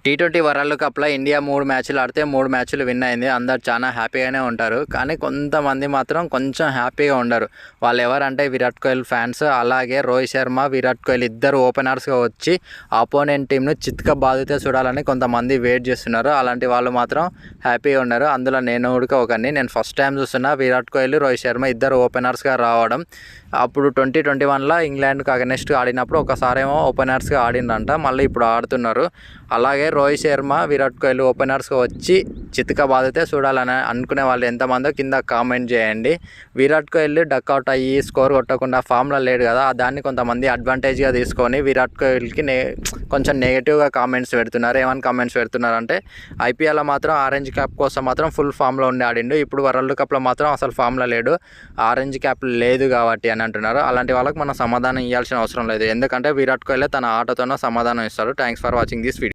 T20 world కప్లో India 3 మ్యాచ్లు ఆడితే 3 మ్యాచ్లు విన్ అయింది. అందరు చాలా హ్యాపీగానే ఉంటారు. కానీ కొంతమంది మాత్రం కొంచెం హ్యాపీగా ఉండరు. వాళ్ళు ఎవరంటే విరాట్ కోహ్లీ ఫ్యాన్స్. అలాగే రోహిత్ శర్మ, విరాట్ కోహ్లీ ఇద్దరు ఓపెనర్స్గా వచ్చి ఆపోనెంట్ టీంను చిత్క బాధితే చూడాలని కొంతమంది వెయిట్ చేస్తున్నారు. అలాంటి వాళ్ళు మాత్రం హ్యాపీగా ఉన్నారు. అందులో నేను కూడా ఒకరిని. నేను ఫస్ట్ టైం చూస్తున్నా విరాట్ కోహ్లీ, రోహిత్ శర్మ ఇద్దరు ఓపెనర్స్గా రావడం. అప్పుడు 2021లో ఇంగ్లాండ్కి అగెనెస్ట్ ఆడినప్పుడు ఒకసారేమో ఓపెనర్స్గా ఆడిందంట, మళ్ళీ ఇప్పుడు ఆడుతున్నారు. అలాగే రోహిత్ శర్మ, విరాట్ కోహ్లీ ఓపెనర్స్గా వచ్చి చితక బాధితే చూడాలని అనుకునే వాళ్ళు ఎంతమందో కింద కామెంట్ చేయండి. విరాట్ కోహ్లీ డక్అవుట్ అయ్యి స్కోర్ కొట్టకుండా ఫామ్లో లేడు కదా, దాన్ని కొంతమంది అడ్వాంటేజ్గా తీసుకొని విరాట్ కోహ్లీకి కొంచెం నెగిటివ్గా కామెంట్స్ పెడుతున్నారు. ఏమని కామెంట్స్ పెడుతున్నారు అంటే, ఐపీఎల్లో మాత్రం ఆరెంజ్ క్యాప్ కోసం మాత్రం ఫుల్ ఫామ్లో ఉండి ఆడిండు, ఇప్పుడు వరల్డ్ కప్లో మాత్రం అసలు ఫామ్లో లేడు, ఆరెంజ్ క్యాప్ లేదు కాబట్టి అని అంటున్నారు. అలాంటి వాళ్ళకి మనం సమాధానం ఇవ్వాల్సిన అవసరం లేదు. ఎందుకంటే విరాట్ కోహ్లీ తన ఆటతోనే సమాధానం ఇస్తాడు. Thanks for watching this video.